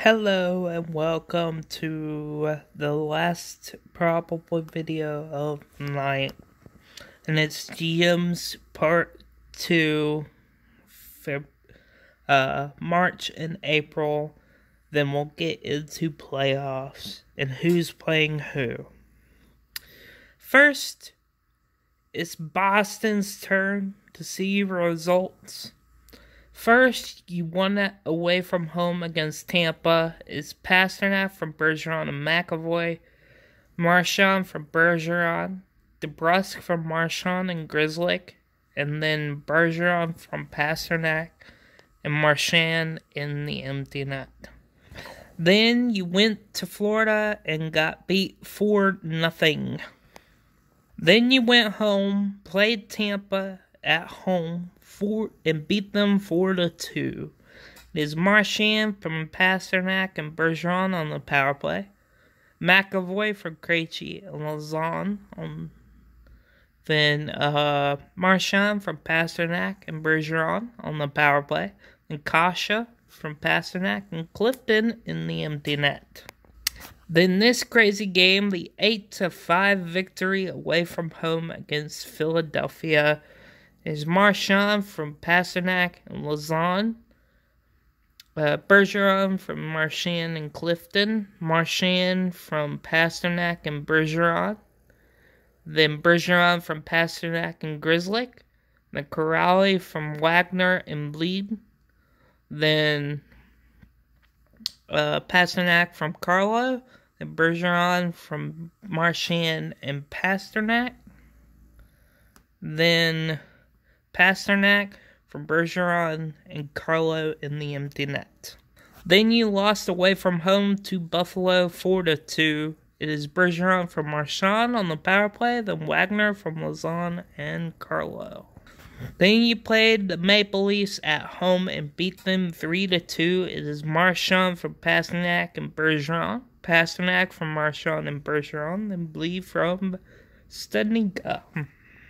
Hello and welcome to the last probable video of the night, and it's GM's part 2, March and April. Then we'll get into playoffs and who's playing who. First, it's Boston's turn to see results. First, you won it away from home against Tampa. It's Pastrnak from Bergeron and McAvoy, Marchand from Bergeron, DeBrusk from Marchand and Grzelcyk, and then Bergeron from Pastrnak and Marchand in the empty net. Then you went to Florida and got beat 4-0. Then you went home, played Tampa at home, and beat them 4-2. It is Marchand from Pastrnak and Bergeron on the power play, McAvoy from Krejci and Lauzon then Marchand from Pastrnak and Bergeron on the power play, and Kasha from Pastrnak and Clifton in the empty net. Then this crazy game, the 8-5 victory away from home against Philadelphia, is Marchand from Pastrnak and Lauzon, Bergeron from Marchand and Clifton, Marchand from Pastrnak and Bergeron, then Bergeron from Pastrnak and Grzelcyk, then Kuraly from Wagner and Bleed, then Pastrnak from Carlo, then Bergeron from Marchand and Pastrnak, then Pastrnak from Bergeron and Carlo in the empty net. Then you lost away from home to Buffalo 4-2. It is Bergeron from Marchand on the power play, then Wagner from Lauzon and Carlo. Then you played the Maple Leafs at home and beat them 3-2. It is Marchand from Pastrnak and Bergeron, Pastrnak from Marchand and Bergeron, then Bleed from Studnicka.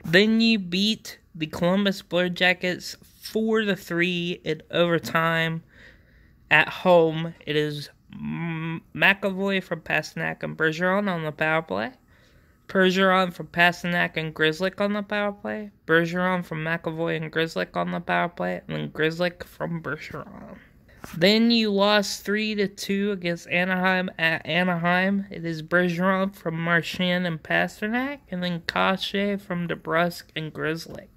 Then you beat the Columbus Blue Jackets 4-3 in overtime at home. It is McAvoy from Pastrnak and Bergeron on the power play, Bergeron from Pastrnak and Grzelcyk on the power play, Bergeron from McAvoy and Grzelcyk on the power play, and then Grzelcyk from Bergeron. Then you lost 3-2 against Anaheim at Anaheim. It is Bergeron from Marchand and Pastrnak, and then Kasha from DeBrusk and Grzelcyk.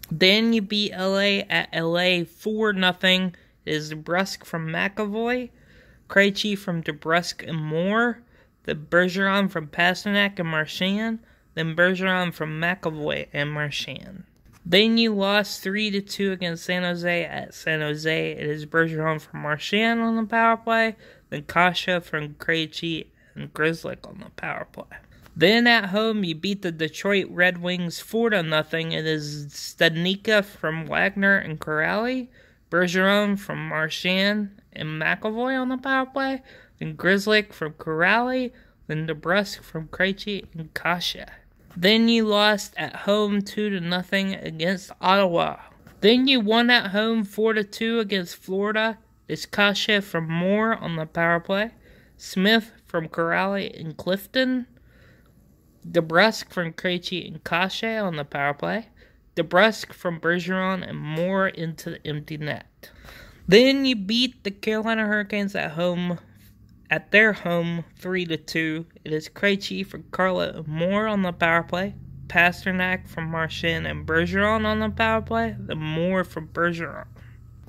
Then you beat LA at LA 4-0. It is DeBrusk from McAvoy, Krejci from DeBrusk and Moore, then Bergeron from Pastrnak and Marchand, then Bergeron from McAvoy and Marchand. Then you lost 3-2 against San Jose at San Jose. It is Bergeron from Marchand on the power play, then Kasha from Krejci and Grzelcyk on the power play. Then at home, you beat the Detroit Red Wings 4-0. It is Studnicka from Wagner and Kuraly, Bergeron from Marchand and McAvoy on the power play, then Grzelcyk from Kuraly, then DeBrusk from Krejci and Kasha. Then you lost at home 2-0 against Ottawa. Then you won at home 4-2 against Florida. It's Kasha from Moore on the power play, Smith from Kuraly and Clifton, DeBrusk from Krejci and Kasha on the power play, DeBrusk from Bergeron and Moore into the empty net. Then you beat the Carolina Hurricanes at their home 3-2. It is Krejci from Carlo and Moore on the power play, Pastrnak from Marchand and Bergeron on the power play, then Moore from Bergeron.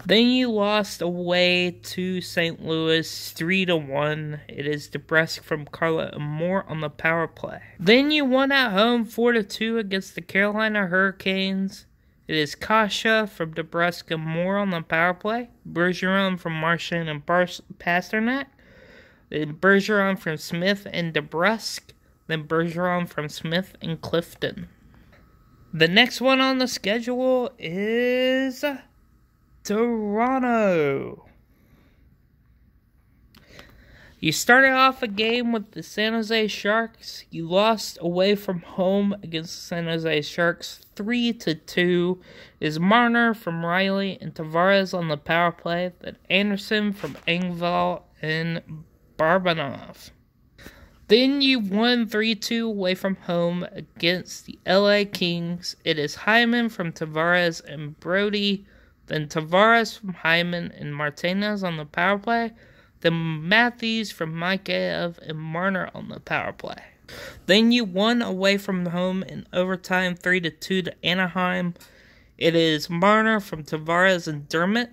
Then you lost away to St. Louis 3-1. It is DeBrusk from Carlo and Moore on the power play. Then you won at home 4-2 against the Carolina Hurricanes. It is Kasha from DeBrusk and Moore on the power play, Bergeron from Marchand and Pastrnak, then Bergeron from Smith and DeBrusk, then Bergeron from Smith and Clifton. The next one on the schedule is Toronto. You started off a game with the San Jose Sharks. You lost away from home against the San Jose Sharks 3-2. Is Marner from Riley and Tavares on the power play. Then Anderson from Engvall and Barbanov. Then you won 3-2 away from home against the LA Kings. It is Hyman from Tavares and Brody, then Tavares from Hyman and Martinez on the power play, then Matthews from Mikheyev and Marner on the power play. Then you won away from home in overtime 3-2 to Anaheim. It is Marner from Tavares and Dermott,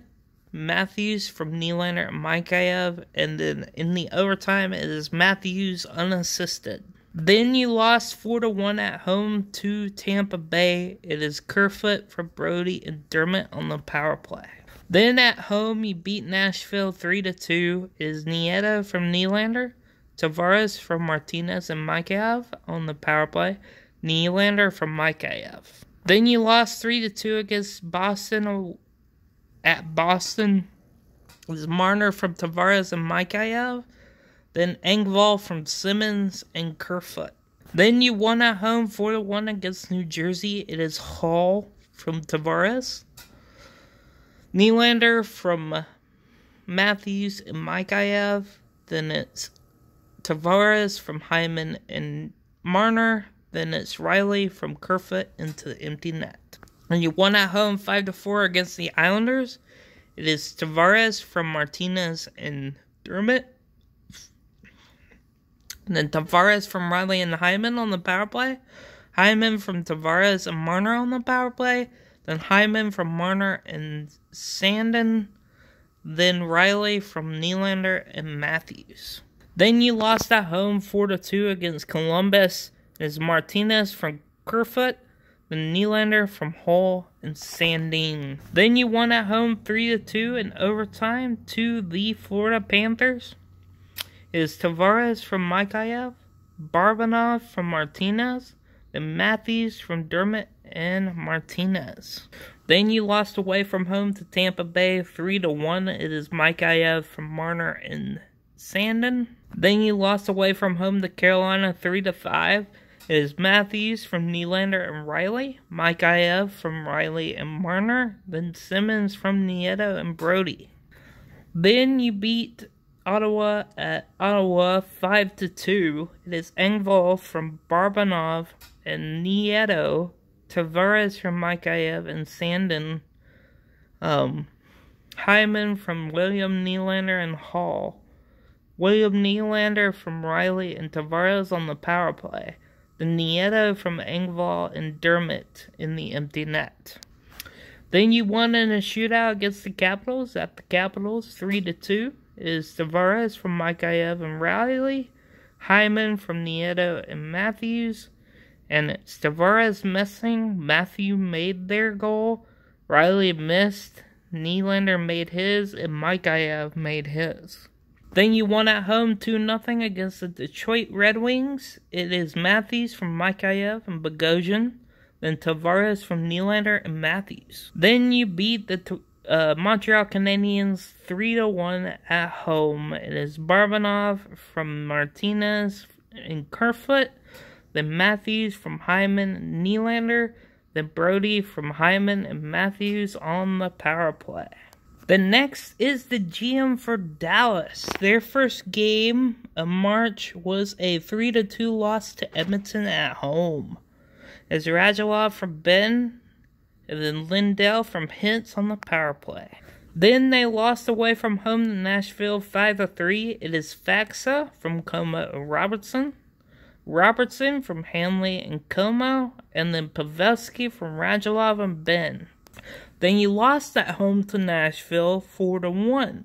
Matthews from Nylander and Mikheyev, and then in the overtime it is Matthews unassisted. Then you lost 4-1 at home to Tampa Bay. It is Kerfoot from Brody and Dermott on the power play. Then at home you beat Nashville 3-2. It is Nieto from Nylander, Tavares from Martinez and Mikheyev on the power play, Nylander from Mikheyev. Then you lost 3-2 against Boston. At Boston, it was Marner from Tavares and Mikheyev, then Engvall from Simmons and Kerfoot. Then you won at home 4-1 against New Jersey. It is Hall from Tavares, Nylander from Matthews and Mikheyev, then it's Tavares from Hyman and Marner, then it's Riley from Kerfoot into the empty net. And you won at home 5-4 against the Islanders. It is Tavares from Martinez and Dermott. And then Tavares from Riley and Hyman on the power play. Hyman from Tavares and Marner on the power play. Then Hyman from Marner and Sandin. Then Riley from Nylander and Matthews. Then you lost at home 4-2 against Columbus. It is Martinez from Kerfoot, then Nylander from Hall and Sandin. Then you won at home 3-2 in overtime to the Florida Panthers. It is Tavares from Mikheyev, Barbanov from Martinez, then Matthews from Dermott and Martinez. Then you lost away from home to Tampa Bay 3-1. It is Mikheyev from Marner and Sandin. Then you lost away from home to Carolina 3-5. It is Matthews from Nylander and Riley, Mikheyev from Riley and Marner, then Simmons from Nieto and Brody. Then you beat Ottawa at Ottawa 5-2. It is Engvall from Barbanov and Nieto, Tavares from Mikheyev and Sandin, Hyman from William Nylander and Hall, William Nylander from Riley and Tavares on the power play. The Nieto from Engvall and Dermott in the empty net. Then you won in a shootout against the Capitals at the Capitals 3-2. It is Tavares from Mikheyev and Riley, Hyman from Nieto and Matthews, and it's Tavares missing. Matthew made their goal, Riley missed, Nylander made his, and Mikheyev made his. Then you won at home 2-0 against the Detroit Red Wings. It is Matthews from Mikheyev and Bogosian, then Tavares from Nylander and Matthews. Then you beat the Montreal Canadiens 3-1 at home. It is Barbanov from Martinez and Kerfoot, then Matthews from Hyman and Nylander, then Brody from Hyman and Matthews on the power play. The next is the GM for Dallas. Their first game of March was a 3-2 loss to Edmonton at home. It's Radulov from Ben, and then Lindell from Hintz on the power play. Then they lost away from home to Nashville 5-3. It is Faxa from Como and Robertson from Hanley and Como, and then Pavelski from Radulov and Ben. Then you lost at home to Nashville 4-1.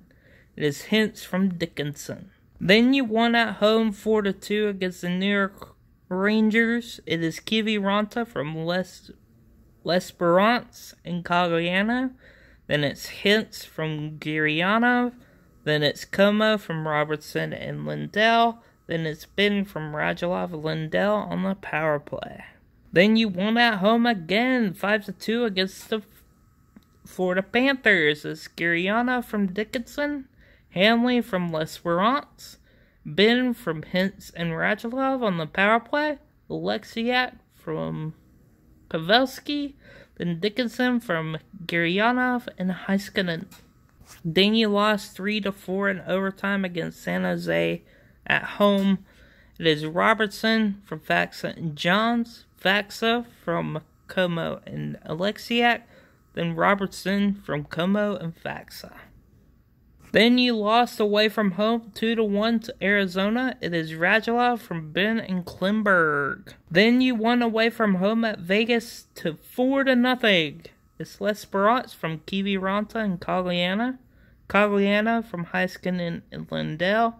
It is Hintz from Dickinson. Then you won at home 4-2 against the New York Rangers. It is Kiviranta from L'Esperance and Cogliano. Then it's Hintz from Gurianov. Then it's Como from Robertson and Lindell. Then it's Ben from Radulov and Lindell on the power play. Then you won at home again 5-2 against the Florida Panthers. It's Gurianov from Dickinson, Hanley from L'Esperance, Ben from Hintz and Radulov on the power play, Alexiak from Pavelski, then Dickinson from Gurianov and Heiskanen. Then you lost 3-4 in overtime against San Jose at home. It is Robertson from Faksa and Johns, Faksa from Como and Alexiak, then Robertson from Como and Faksa. Then you lost away from home 2-1 to Arizona. It is Radulov from Ben and Klimberg. Then you won away from home at Vegas to 4-0. It's Lesperance from Kiviranta and Cagliana. Cagliana from Heiskanen and Lindell.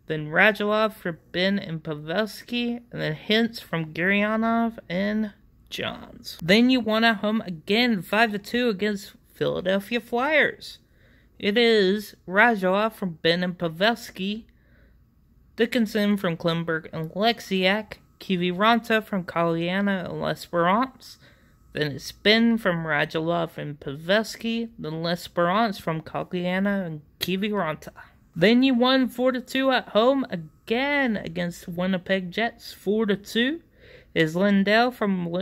Then Radulov for Ben and Pavelski. And then Hintz from Gurianov and Johns. Then you won at home again 5-2 against Philadelphia Flyers. It is Radulov from Ben and Pavelski, Dickinson from Klimberg and Lexiak, Kiviranta from Cagliana and Lesperance. Then it's Ben from Radulov and Pavelski, then Lesperance from Cagliana and Kiviranta. Then you won 4-2 at home again against Winnipeg Jets, 4-2. Is Lindell from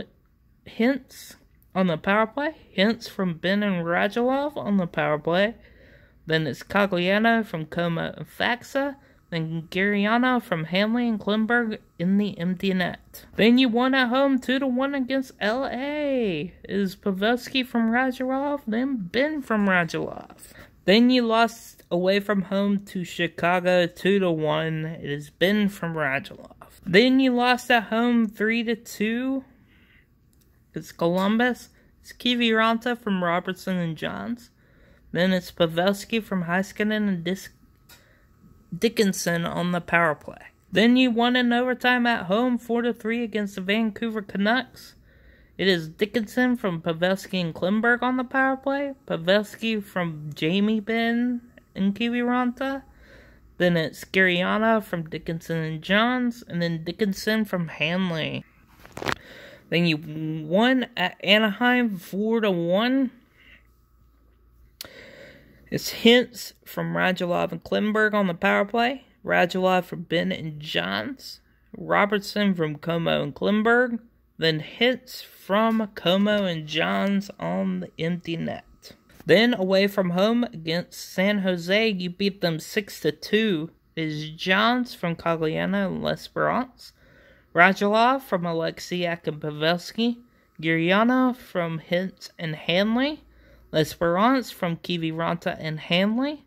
Hintz on the power play, Hintz from Ben and Radulov on the power play. Then it's Cagliana from Como and Faksa. Then Gurianov from Hanley and Klimberg in the empty net. Then you won at home 2-1 against LA. Is Pavelski from Radulov, then Ben from Radulov. Then you lost away from home to Chicago 2-1. It is Ben from Radulov. Then you lost at home 3-2. It's Columbus. It's Kiviranta from Robertson and Johns. Then it's Pavelski from Heiskanen and Dickinson on the power play. Then you won in overtime at home 4-3 against the Vancouver Canucks. It is Dickinson from Pavelski and Klimberg on the power play. Pavelski from Jamie Benn and Kiviranta. Then it's Gurianov from Dickinson and Johns. And then Dickinson from Hanley. Then you won at Anaheim 4-1. It's Hintz from Radulov and Klimberg on the power play. Radulov from Ben and Johns. Robertson from Como and Klimberg. Then Hintz from Como and Johns on the empty net. Then away from home against San Jose, you beat them 6-2. It is Johns from Cagliana and Lesperance. Radulov from Alexiak and Pavelski. Gurianov from Hintz and Hanley. Lesperance from Kiviranta and Hanley.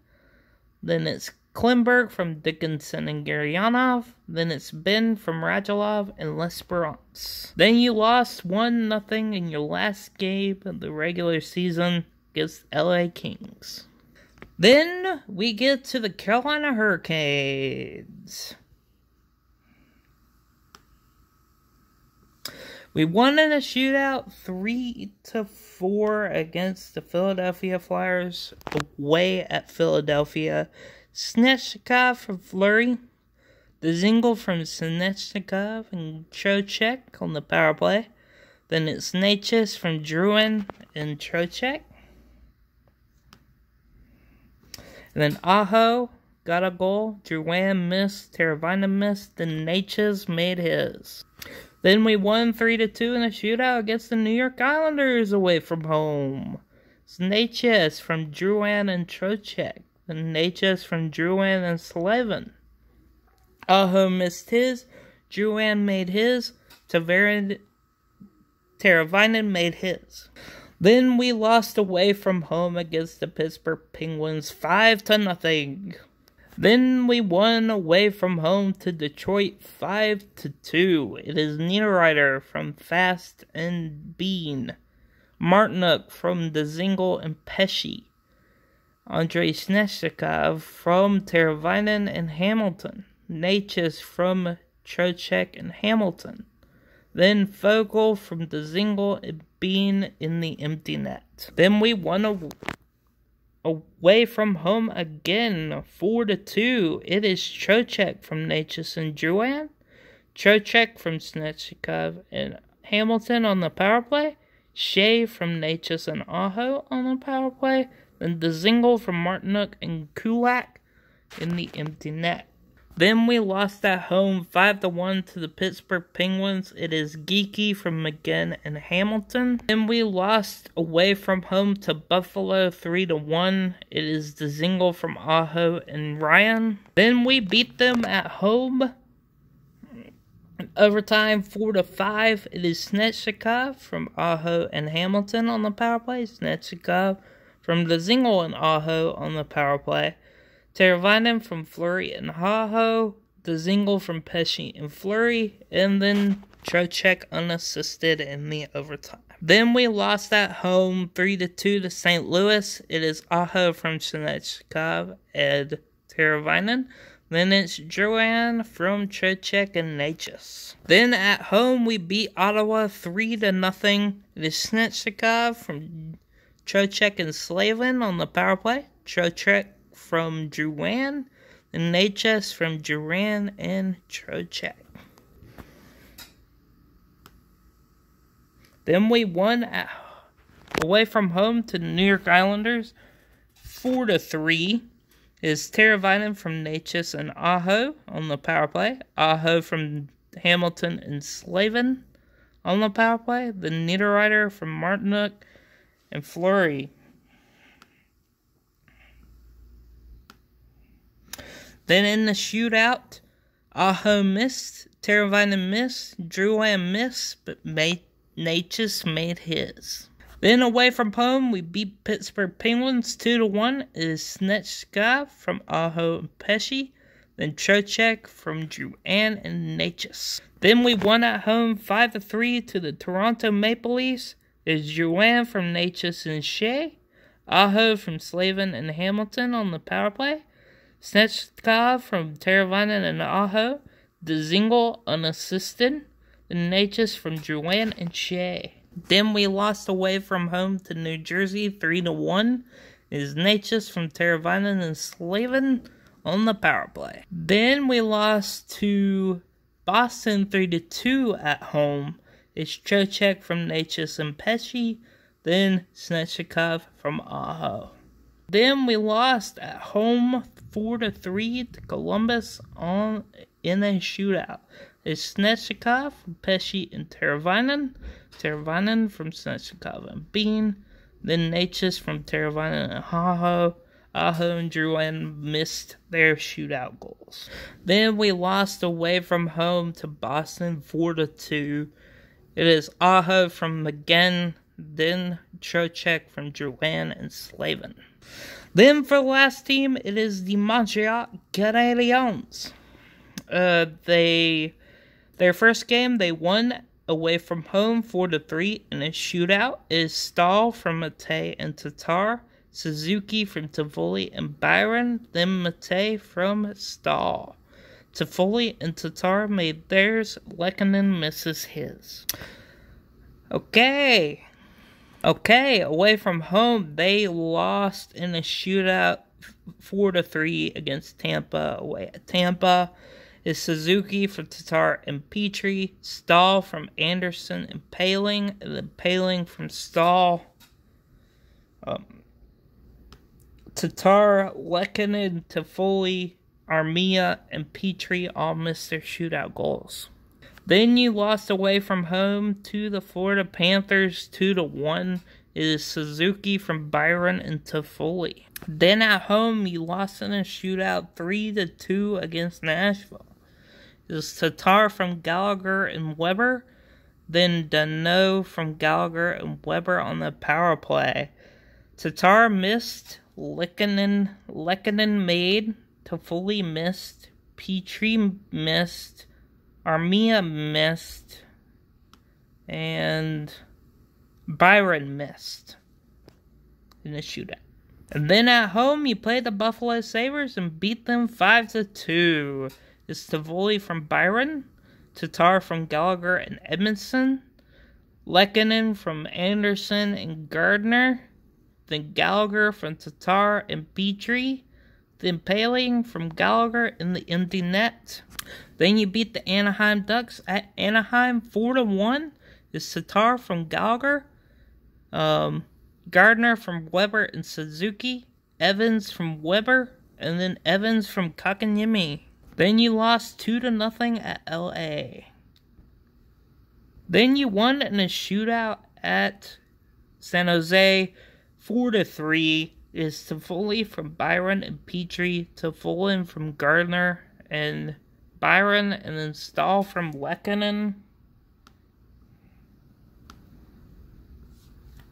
Then it's Klimberg from Dickinson and Gurianov. Then it's Ben from Radulov and Lesperance. Then you lost 1-0 in your last game of the regular season against LA Kings. Then we get to the Carolina Hurricanes. We won in a shootout 3-4 against the Philadelphia Flyers away at Philadelphia. Snezhnikov from Fleury. Dzingel from Snezhnikov and Trocheck on the power play. Then it's Necas from Drouin and Trocheck. And then Aho got a goal. Drouin missed. Teravainen missed. Then Necas made his. Then we won 3-2 in a shootout against the New York Islanders away from home. It's Necas from Drouin and Trocheck. Then Necas from Drouin and Slavin. Aho missed his. Drouin made his. Teravainen made his. Then we lost away from home against the Pittsburgh Penguins 5-0. Then we won away from home to Detroit 5-2. It is Niederreiter from Fast and Bean. Martinuk from Dzingel and Pesce. Andrei Snezhnikov from Teravainen and Hamilton. Necas from Trocheck and Hamilton. Then Foegele from Dzingel and Bean in the empty net. Then we won away from home again, 4-2. It is Trocheck from Necas and Drouin. Trocheck from Snezhnikov and Hamilton on the power play. Shea from Necas and Aho on the power play. Then Dzingel from Martinuk and Kulak in the empty net. Then we lost at home 5-1 to the Pittsburgh Penguins. It is Geeky from McGinn and Hamilton. Then we lost away from home to Buffalo 3-1. It is Dzingel from Aho and Ryan. Then we beat them at home overtime 4-5. It is Snetchikov from Aho and Hamilton on the power play. Snetchikov from Dzingel and Aho on the power play. Teravainen from Fleury and Aho, Dzingel from Pesce and Fleury, and then Trocheck unassisted in the overtime. Then we lost at home 3-2 to St. Louis. It is Aho from Snetchikov and Teravainen. Then it's Joanne from Trocheck and Necas. Then at home we beat Ottawa 3-0. It is Snetchikov from Trocheck and Slavin on the power play. Trocheck from Drouin, and Necas from Duran and Trocheck. Then we won away from home to the New York Islanders 4-3. Is Teravainen from Necas and Aho on the power play. Aho from Hamilton and Slavin on the power play. The Niederreiter from Martinook and Fleury. Then in the shootout, Aho missed, Teravainen missed, Drouin missed, but Necas made his. Then away from home, we beat Pittsburgh Penguins 2-1. It is Snetchikov from Aho and Pesce. Then Trocheck from Drouin and Necas. Then we won at home 5-3 to the Toronto Maple Leafs. It is Drouin from Necas and Shea. Aho from Slavin and Hamilton on the power play. Snetchikov from Teravainen and Aho, Dzingel unassisted, and Necas from Drouin and Shea. Then we lost away from home to New Jersey 3-1. It is Necas from Teravainen and Slavin on the power play. Then we lost to Boston 3-2 at home. It's Trocheck from Necas and Pesce, then Snetchikov from Aho. Then we lost at home 4-3 to Columbus in a shootout. It's Snetchikov from Pesce and Teravainen. Teravainen from Snetchikov and Bean. Then Necas from Teravainen and Aho. Aho and Drouin missed their shootout goals. Then we lost away from home to Boston 4-2. It is Aho from McGinn. Then Trocheck from Drouin and Slavin. Then for the last team, it is the Montreal Canadiens. Their first game, they won away from home 4-3 in a shootout. It is Stahl from Mate and Tatar, Suzuki from Toffoli and Byron, then Mate from Stahl. Toffoli and Tatar made theirs, Lehkonen misses his. Okay, away from home, they lost in a shootout 4-3 against Tampa. Away at Tampa is Suzuki from Tatar and Petrie, Stahl from Anderson and Paling, and then Paling from Stahl. Tatar, Lehkonen, Toffoli, Armia, and Petrie all missed their shootout goals. Then you lost away from home to the Florida Panthers 2-1. It is Suzuki from Byron and Toffoli. Then at home, you lost in a shootout 3-2 against Nashville. It is Tatar from Gallagher and Weber. Then Danault from Gallagher and Weber on the power play. Tatar missed, Lehkonen made, Toffoli missed, Petrie missed, Armia missed, and Byron missed in the shootout. And then at home, you played the Buffalo Sabres and beat them 5-2. It's Toffoli from Byron, Tatar from Gallagher and Edmondson, Lehkonen from Anderson and Gardner, then Gallagher from Tatar and Petrie, then Paling from Gallagher in the empty net. Then you beat the Anaheim Ducks at Anaheim 4-1. It's Tatar from Gallagher, Gardner from Weber and Suzuki, Evans from Weber, and then Evans from Kotkaniemi. Then you lost 2-0 at LA. Then you won in a shootout at San Jose, 4-3. It is Toffoli from Byron and Petrie, Toffoli from Gardner and Byron, and then Stahl from Lehkonen.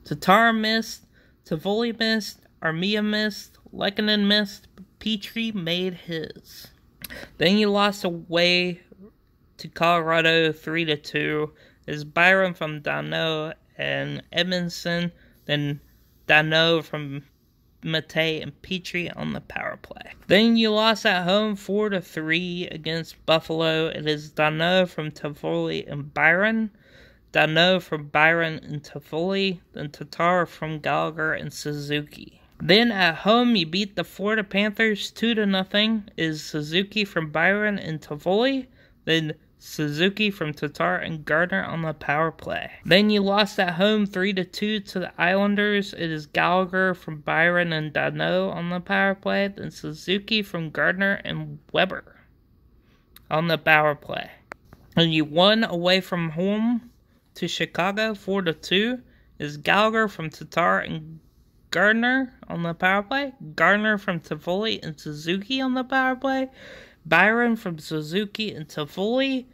Tatar missed, Toffoli missed, Armia missed, Lehkonen missed, Petrie made his. Then you lost away to Colorado 3-2. Is Byron from Danault and Edmondson, then Danault from Mate and Petrie on the power play. Then you lost at home 4-3 against Buffalo. It is Danault from Toffoli and Byron, Danault from Byron and Toffoli, then Tatar from Gallagher and Suzuki. Then at home you beat the Florida Panthers 2-0. Is Suzuki from Byron and Toffoli, then Suzuki from Tatar and Gardner on the power play. Then you lost at home 3-2 to the Islanders. It is Gallagher from Byron and Danault on the power play. Then Suzuki from Gardner and Weber on the power play. And you won away from home to Chicago 4-2. It is Gallagher from Tatar and Gardner on the power play. Gardner from Toffoli and Suzuki on the power play. Byron from Suzuki and Toffoli,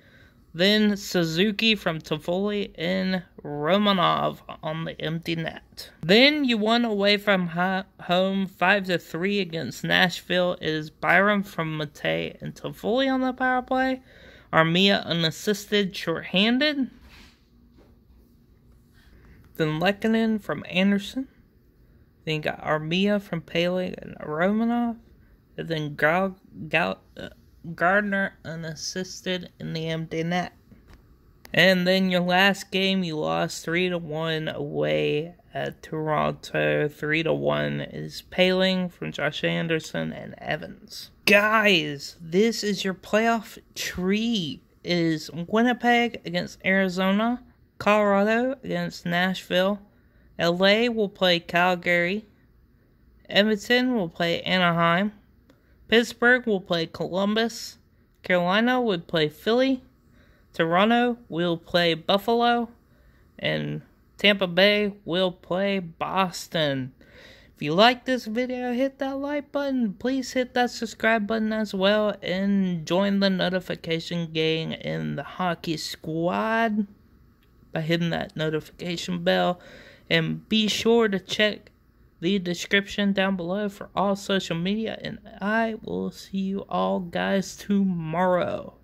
then Suzuki from Toffoli and Romanov on the empty net. Then you won away from home 5-3 against Nashville. It is Byron from Mate and Toffoli on the power play. Armia unassisted, shorthanded. Then Lehkonen from Anderson. Then you got Armia from Paley and Romanov. And then Gardner unassisted in the empty net. And then your last game, you lost 3-1 away at Toronto. 3-1 is Paling from Josh Anderson and Evans. Guys, this is your playoff tree. It is Winnipeg against Arizona, Colorado against Nashville, LA will play Calgary, Edmonton will play Anaheim, Pittsburgh will play Columbus. Carolina would play Philly. Toronto will play Buffalo. And Tampa Bay will play Boston. If you like this video, hit that like button. Please hit that subscribe button as well. And join the notification gang in the hockey squad by hitting that notification bell. And be sure to check the description down below for all social media, and I will see you all guys tomorrow.